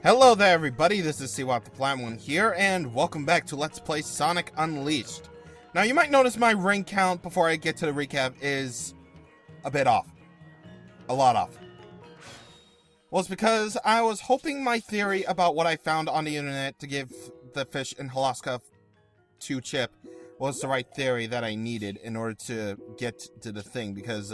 Hello there everybody, this is CwapTheNintendin here, and welcome back to Let's Play Sonic Unleashed. Now you might notice my ring count before I get to the recap is a bit off. A lot off. Well, it's because I was hoping my theory about what I found on the internet to give the fish in Holoska to Chip was the right theory that I needed in order to get to the thing, because,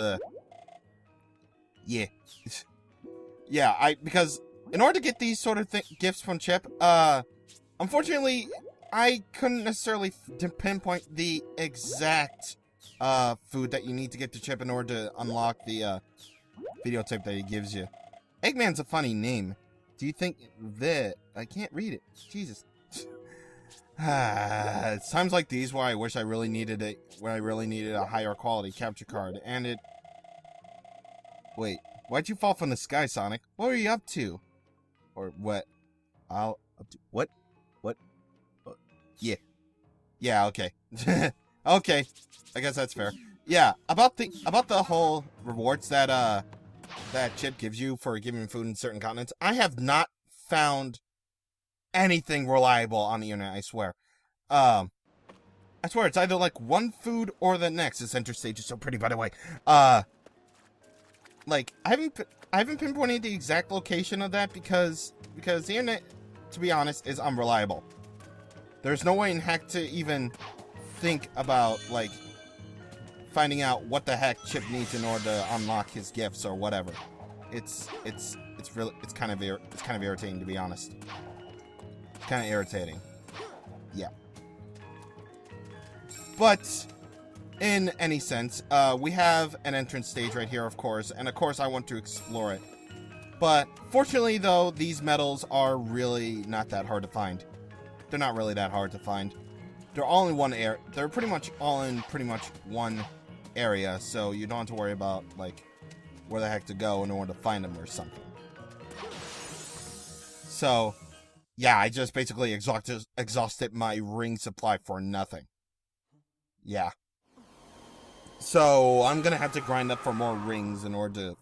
because in order to get these sort of gifts from Chip, unfortunately, I couldn't necessarily pinpoint the exact food that you need to get to Chip in order to unlock the videotape that he gives you. Eggman's a funny name. Do you think that I can't read it? Jesus. It's times like these where I wish I really needed a higher quality capture card, and it. Wait, why'd you fall from the sky, Sonic? What are you up to? Or what? What? Yeah, okay. Okay. I guess that's fair. Yeah, about the whole rewards that Chip gives you for giving food in certain continents, I have not found anything reliable on the internet, I swear. I swear it's either like one food or the next. The center stage is so pretty, by the way. Like, I haven't pinpointed the exact location of that because the internet, to be honest, is unreliable. There's no way in heck to even think about, like, finding out what the heck Chip needs in order to unlock his gifts or whatever. It's kind of irritating, to be honest. It's kind of irritating. Yeah. But in any sense, we have an entrance stage right here, of course, and of course I want to explore it. But fortunately, though, these medals are really not that hard to find. They're not really that hard to find. They're all in one area. They're pretty much all in one area, so you don't have to worry about, like, where the heck to go in order to find them or something. So, yeah, I just basically exhausted my ring supply for nothing. Yeah. So, I'm gonna have to grind up for more rings in order to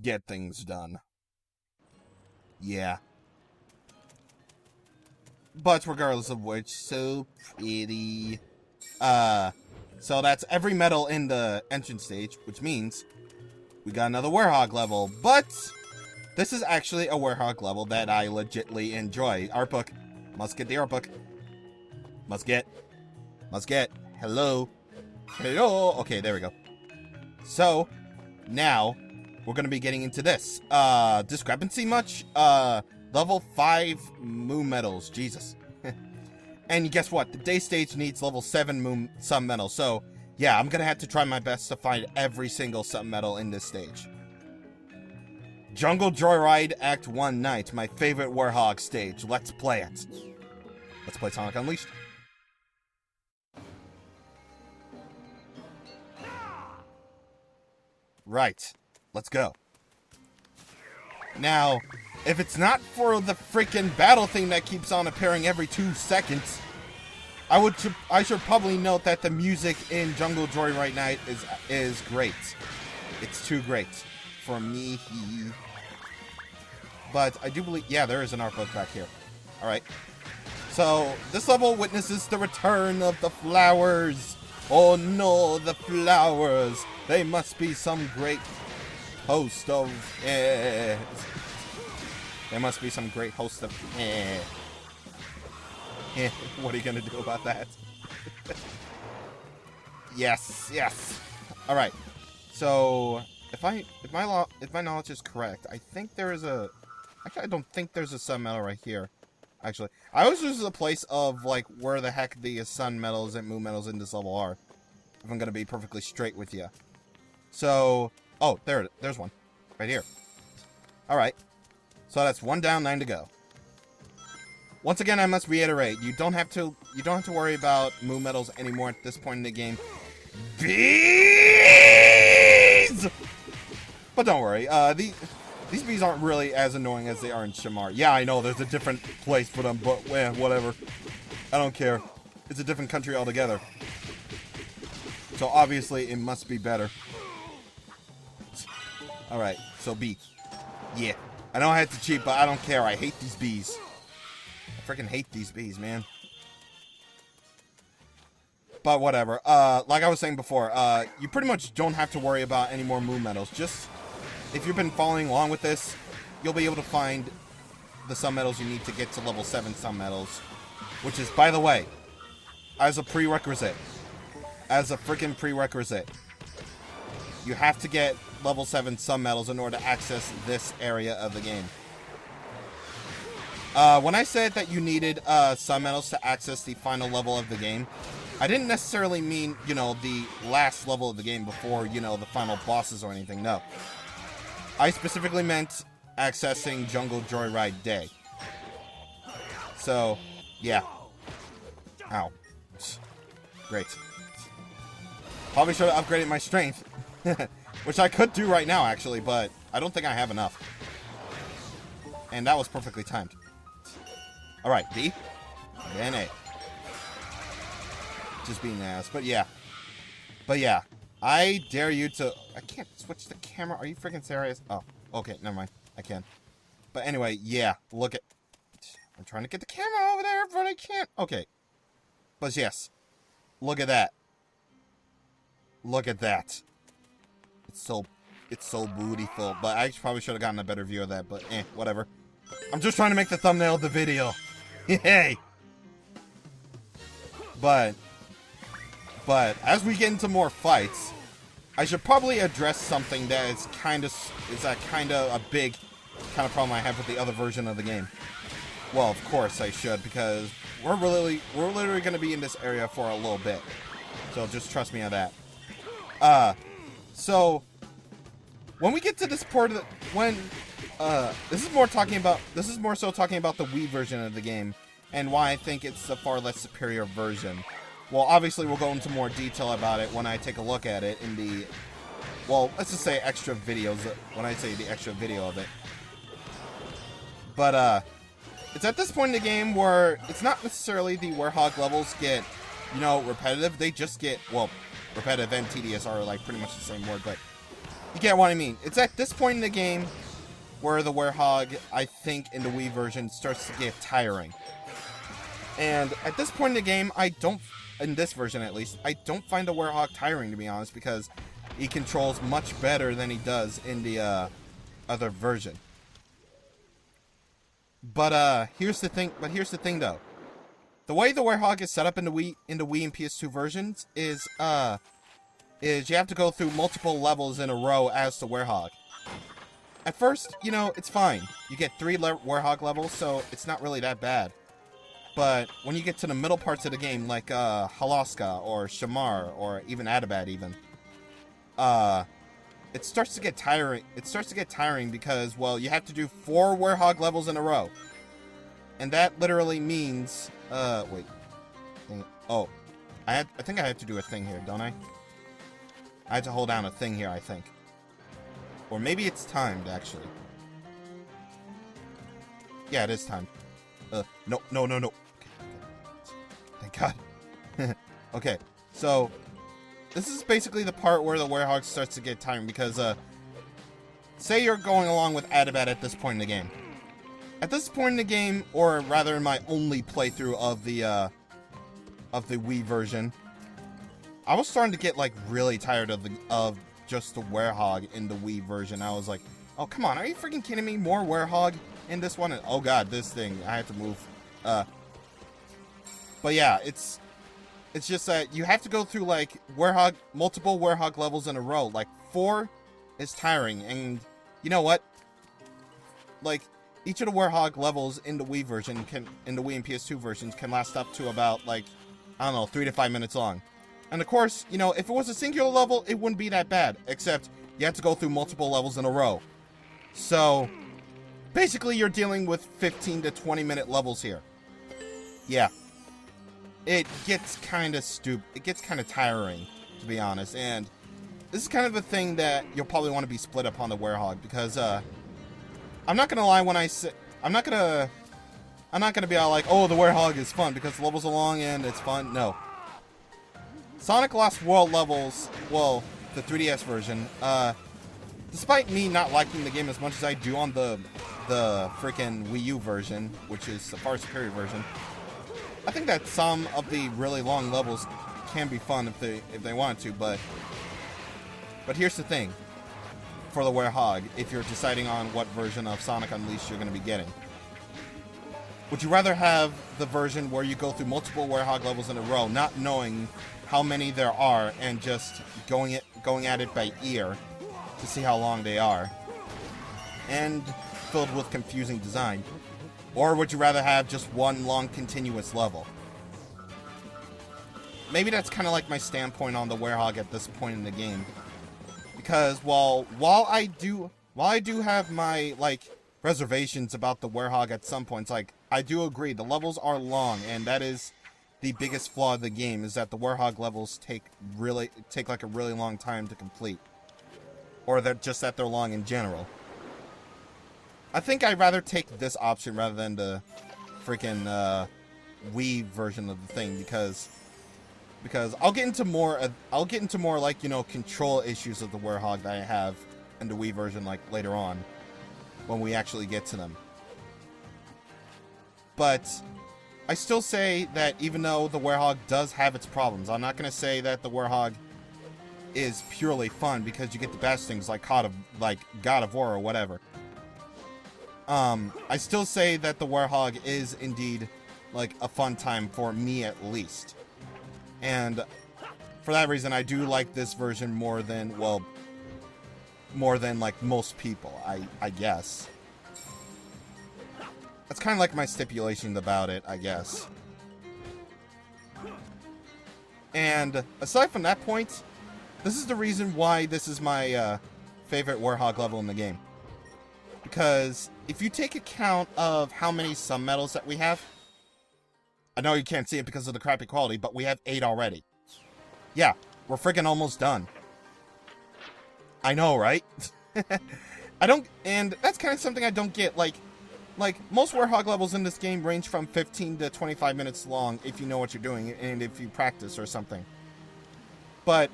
get things done. Yeah. But regardless of which, so pretty. So that's every medal in the entrance stage, which means we got another WEREHOG level. But this is actually a WEREHOG level that I legitly enjoy. Art book. Must get the art book. Must get. Hello. Okay, there we go. So, now, we're going to be getting into this. Discrepancy much? Level 5 Moo medals. Jesus. And guess what? The day stage needs level 7 Moo Sun medals. So, yeah, I'm going to have to try my best to find every single Sun medal in this stage. Jungle Joyride Act 1 Night. My favorite WEREHOG stage. Let's play it. Let's play Sonic Unleashed. Right. Let's go. Now, if it's not for the freaking battle thing that keeps on appearing every 2 seconds, I should probably note that the music in Jungle Joyride Night is great. It's too great for me. But I do believe, yeah, there is an art book back here. All right. So this level witnesses the return of the flowers. Oh no, the flowers. They must be some great host of There must be some great host of What are you gonna do about that? Yes. All right. So if my knowledge is correct, I think there is a. Actually, I don't think there's a sun medal right here. Actually, I always lose the place of, like, where the heck the sun medals and moon medals in this level are. If I'm gonna be perfectly straight with you. So, oh, there's one. Right here. Alright. So that's 1 down, 9 to go. Once again, I must reiterate, you don't have to worry about moon medals anymore at this point in the game. Bees! But don't worry, these bees aren't really as annoying as they are in Shamar. Yeah, I know, there's a different place for them, but whatever. I don't care. It's a different country altogether. So obviously, it must be better. Alright, so B. Yeah. I know I had to cheat, but I don't care. I hate these bees. I freaking hate these bees, man. But whatever. Like I was saying before, you pretty much don't have to worry about any more moon medals. Just, if you've been following along with this, you'll be able to find the sun medals you need to get to level 7 sun medals. Which is, by the way, as a prerequisite. As a freaking prerequisite. You have to get level 7 sun medals in order to access this area of the game. When I said that you needed sun medals to access the final level of the game, I didn't necessarily mean, you know, the last level of the game before, you know, the final bosses or anything. No. I specifically meant accessing Jungle Joyride Day. So, yeah. Ow. Great. Probably should have upgraded my strength. Which I could do right now, actually, but I don't think I have enough. And that was perfectly timed. Alright, B. And A. Just being an ass. But yeah. I dare you to... I can't switch the camera. Are you freaking serious? Oh, okay. Never mind. I can. But anyway, yeah. Look at... I'm trying to get the camera over there, but I can't. Okay. But yes. Look at that. Look at that. It's so beautiful. But I probably should have gotten a better view of that. But whatever. I'm just trying to make the thumbnail of the video. Yay! But as we get into more fights, I should probably address something that is kind of a big kind of problem I have with the other version of the game. Well, of course I should, because we're literally going to be in this area for a little bit. So just trust me on that. So when we get to this part of this is more so talking about the Wii version of the game and why I think it's a far less superior version. Well, obviously we'll go into more detail about it when I take a look at it in the, well, let's just say extra videos, when I say the extra video of it. But, it's at this point in the game where it's not necessarily the WEREHOG levels get, you know, repetitive. They just get, well, repetitive and tedious are, like, pretty much the same word, but you get what I mean. It's at this point in the game where the WEREHOG, I think, in the Wii version starts to get tiring. And at this point in the game, in this version at least, I don't find the WEREHOG tiring, to be honest, because he controls much better than he does in the other version. But here's the thing though. The way the WEREHOG is set up in the Wii and PS2 versions is you have to go through multiple levels in a row as the WEREHOG. At first, you know, it's fine. You get 3 WEREHOG levels, so it's not really that bad. But when you get to the middle parts of the game, like Halaska or Shamar or even Adabat even, it starts to get tiring. It starts to get tiring because, well, you have to do 4 WEREHOG levels in a row. And that literally means, wait. Oh, I think I have to do a thing here, don't I? I had to hold down a thing here, I think. Or maybe it's timed, actually. Yeah, it is timed. No. Okay. Thank God. Okay, so this is basically the part where the WEREHOG starts to get tiring because, say you're going along with Adabat at this point in the game. At this point in the game, or rather in my only playthrough of the Wii version, I was starting to get, like, really tired of just the WEREHOG in the Wii version. I was like, oh, come on, are you freaking kidding me? More WEREHOG in this one? And, oh god, this thing, I have to move. But yeah, it's just that you have to go through, like, multiple WEREHOG levels in a row. Like, 4 is tiring, and you know what? Like, each of the WEREHOG levels in the Wii version in the Wii and PS2 versions can last up to about, like, I don't know, 3 to 5 minutes long. And of course, you know, if it was a singular level, it wouldn't be that bad, except you have to go through multiple levels in a row. So, basically, you're dealing with 15 to 20-minute levels here. Yeah. It gets kind of stupid. It gets kind of tiring, to be honest. And this is kind of a thing that you'll probably want to be split up on the WEREHOG, because, I'm not gonna lie when I say... I'm not gonna be all like, oh, the WEREHOG is fun, because the levels are long and it's fun. No. Sonic Lost World levels, well, the 3DS version, despite me not liking the game as much as I do on the freaking Wii U version, which is the far superior version, I think that some of the really long levels can be fun if they want to, but here's the thing. For the WEREHOG, if you're deciding on what version of Sonic Unleashed you're going to be getting. Would you rather have the version where you go through multiple WEREHOG levels in a row, not knowing how many there are, and just going at it by ear to see how long they are, and filled with confusing design? Or would you rather have just one long continuous level? Maybe that's kind of like my standpoint on the WEREHOG at this point in the game. Because while I do have my reservations about the WEREHOG at some points, I do agree the levels are long, and that is the biggest flaw of the game, is that the WEREHOG levels take like a really long time to complete, or that they're long in general. I think I'd rather take this option rather than the freaking Wii version of the thing, because I'll get into more control issues of the WEREHOG that I have in the Wii version later on when we actually get to them. But I still say that even though the WEREHOG does have its problems, I'm not going to say that the WEREHOG is purely fun because you get the best things like God of War or whatever. I still say that the WEREHOG is indeed a fun time for me at least. And for that reason, I do like this version more than most people, I guess. That's kind of like my stipulation about it, I guess. And aside from that point, this is the reason why this is my favorite WEREHOG level in the game. Because if you take account of how many sun medals that we have, I know you can't see it because of the crappy quality, but we have 8 already. Yeah, we're freaking almost done. I know, right? And that's kind of something I don't get. Like most WEREHOG levels in this game range from 15 to 25 minutes long if you know what you're doing and if you practice or something. But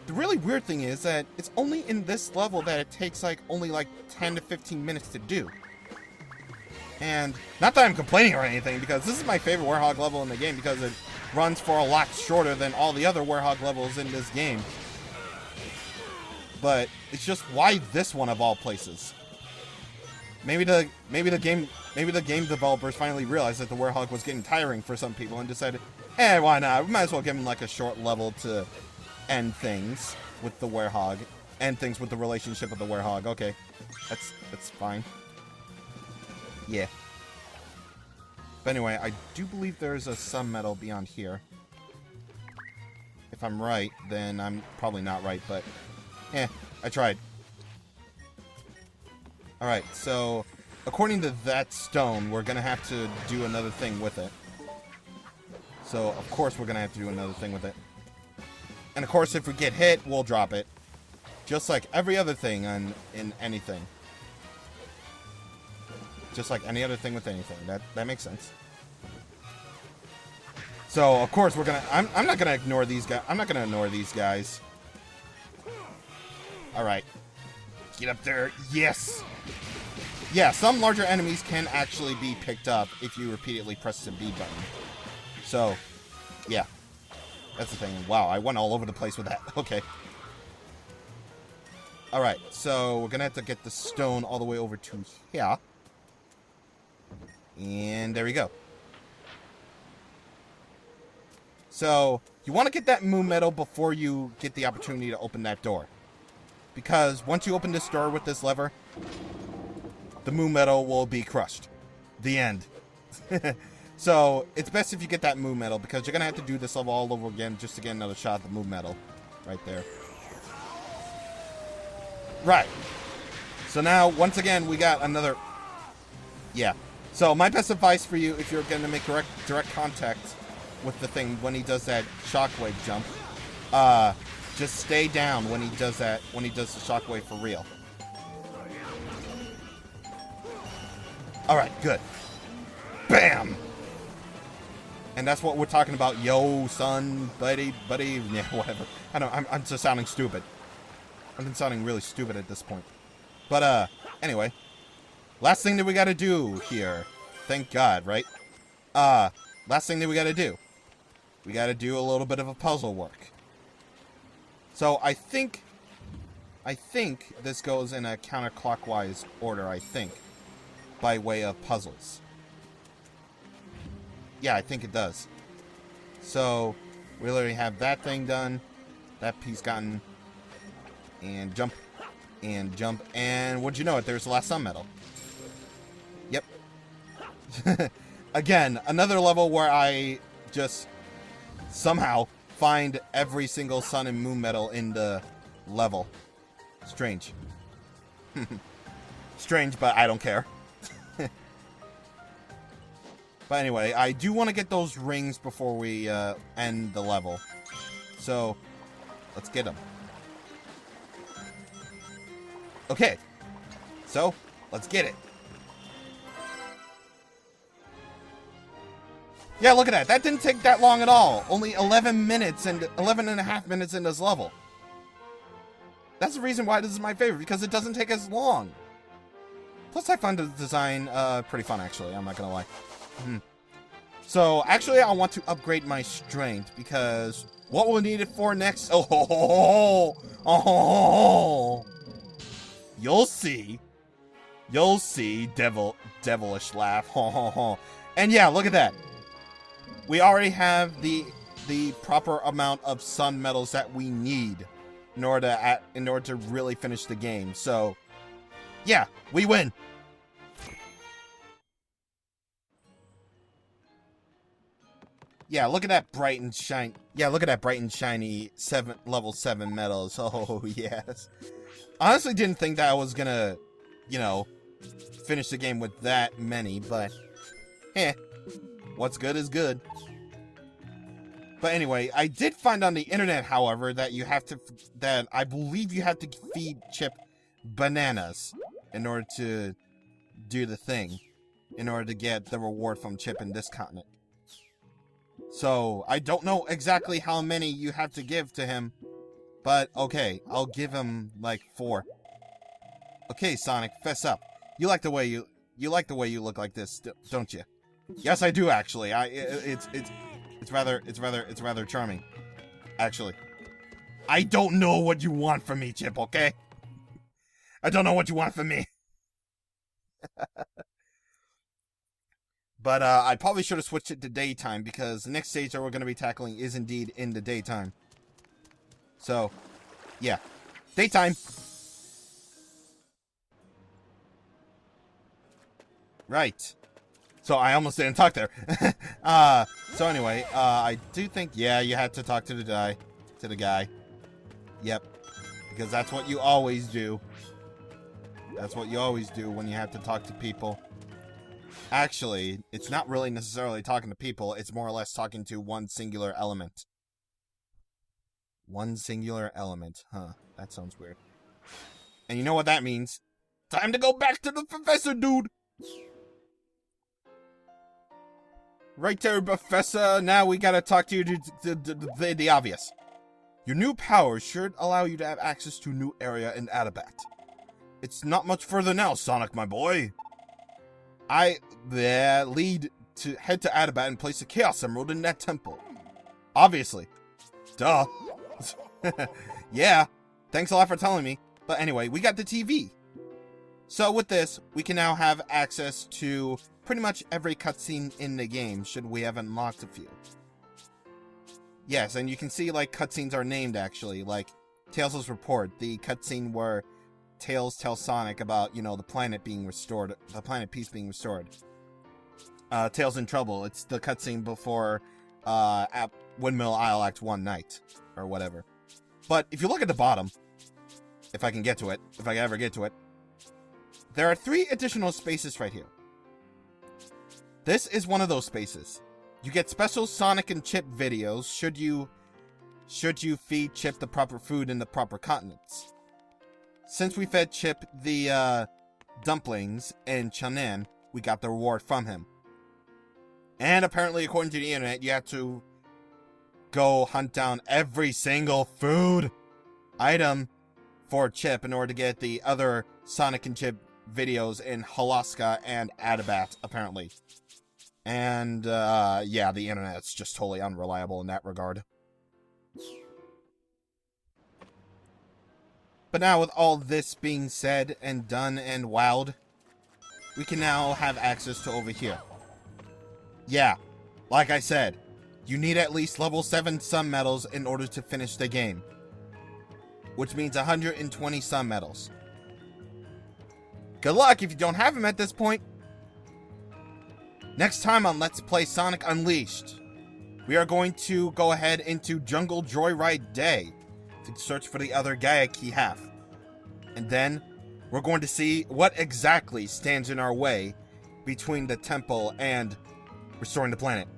the really weird thing is that it's only in this level that it takes only 10 to 15 minutes to do. And not that I'm complaining or anything, because this is my favorite WEREHOG level in the game because it runs for a lot shorter than all the other WEREHOG levels in this game. But it's just, why this one of all places? Maybe the game developers finally realized that the WEREHOG was getting tiring for some people and decided, why not? We might as well give them a short level to end things with the WEREHOG, end things with the relationship of the WEREHOG. Okay, that's fine. Yeah. But anyway, I do believe there's a sun medal beyond here. If I'm right, then I'm probably not right, but I tried. Alright, so according to that stone, we're gonna have to do another thing with it. So, of course we're gonna have to do another thing with it. And of course, if we get hit, we'll drop it. Just like every other thing in anything. Just like any other thing with anything. That makes sense. So, of course, we're gonna... I'm not gonna ignore these guys. I'm not gonna ignore these guys. Alright. Get up there. Yes! Yeah, some larger enemies can actually be picked up if you repeatedly press the B button. So, yeah. That's the thing. Wow, I went all over the place with that. Okay. Alright, so we're gonna have to get the stone all the way over to here. And there we go. So, you want to get that moon medal before you get the opportunity to open that door. Because once you open this door with this lever, the moon medal will be crushed. The end. So, it's best if you get that moon medal, because you're going to have to do this level all over again just to get another shot at the moon medal. Right there. Right. So now, once again, we got another... Yeah. So, my best advice for you, if you're going to make direct contact with the thing when he does that shockwave jump, just stay down when he does the shockwave for real. Alright, good. Bam! And that's what we're talking about. Yo, son, buddy, yeah, whatever. I'm just sounding stupid. I've been sounding really stupid at this point. But, anyway. Last thing that we gotta do here. Thank God, right? Last thing that we gotta do. We gotta do a little bit of a puzzle work. So, I think this goes in a counterclockwise order, I think. By way of puzzles. Yeah, I think it does. So, we literally have that thing done. That piece gotten. And jump. And jump. And would you know it, there's the last sun medal. Yep. Again, another level where I just somehow find every single sun and moon medal in the level. Strange. Strange, but I don't care. But anyway, I do want to get those rings before we end the level. So, let's get them. Okay. So, let's get it. Yeah, look at that. That didn't take that long at all. Only 11 minutes and 11 and a half minutes in this level. That's the reason why this is my favorite, because it doesn't take as long. Plus, I find the design pretty fun, actually. I'm not going to lie. So, actually, I want to upgrade my strength, because what we'll need it for next... Oh, you'll see. You'll see. Devilish laugh. And yeah, look at that. We already have the proper amount of sun medals that we need in order to really finish the game. So, yeah, we win. Yeah, look at that bright and shiny. Yeah, look at that bright and shiny level 7 medals. Oh, yes. Honestly, didn't think that I was gonna, you know, finish the game with that many, but what's good is good. But anyway, I did find on the internet, however, that I believe you have to feed Chip bananas in order to do the thing, in order to get the reward from Chip in this continent. So, I don't know exactly how many you have to give to him, but okay, I'll give him like 4. Okay, Sonic, fess up. You like the way you look like this, don't you? Yes, I do actually. It's rather charming. Actually. I don't know what you want from me, Chip, okay? I don't know what you want from me. But I probably should have switched it to daytime, because the next stage that we're going to be tackling is indeed in the daytime. So, yeah. Daytime. Right. So I almost didn't talk there. So anyway, I do think, yeah, you had to talk to the guy. Yep. Because that's what you always do. That's what you always do when you have to talk to people. Actually, it's not really necessarily talking to people, it's more or less talking to one singular element. One singular element. Huh, that sounds weird. And you know what that means? Time to go back to the professor, dude! Right there, Professor. Now we gotta talk to you to the obvious. Your new powers should allow you to have access to a new area in Adabat. It's not much further now, Sonic, my boy. Head to Adabat and place a Chaos Emerald in that temple. Obviously. Duh. Yeah. Thanks a lot for telling me. But anyway, we got the TV. So with this, we can now have access to pretty much every cutscene in the game, should we have unlocked a few. Yes, and you can see, like, cutscenes are named, actually. Like, Tails' report, the cutscene where Tails tells Sonic about, you know, the planet being restored, the planet Peace being restored. Tails in Trouble, it's the cutscene before at Windmill Isle Act 1 night, or whatever. But if you look at the bottom, if I can get to it, if I can ever get to it, there are 3 additional spaces right here. This is one of those spaces. You get special Sonic and Chip videos should you feed Chip the proper food in the proper continents. Since we fed Chip the dumplings in Chang'an, we got the reward from him. And apparently, according to the internet, you have to go hunt down every single food item for Chip in order to get the other Sonic and Chip videos in Halaska and Adabat, apparently. And, yeah, the internet's just totally unreliable in that regard. But now, with all this being said and done and wowed, we can now have access to over here. Yeah, like I said, you need at least level 7 Sun Medals in order to finish the game. Which means 120 Sun Medals. Good luck if you don't have them at this point. Next time on Let's Play Sonic Unleashed, we are going to go ahead into Jungle Joyride Day to search for the other Gaia Key half. And then, we're going to see what exactly stands in our way between the temple and restoring the planet.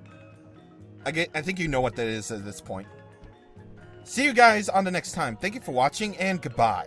I think you know what that is at this point. See you guys on the next time. Thank you for watching, and goodbye.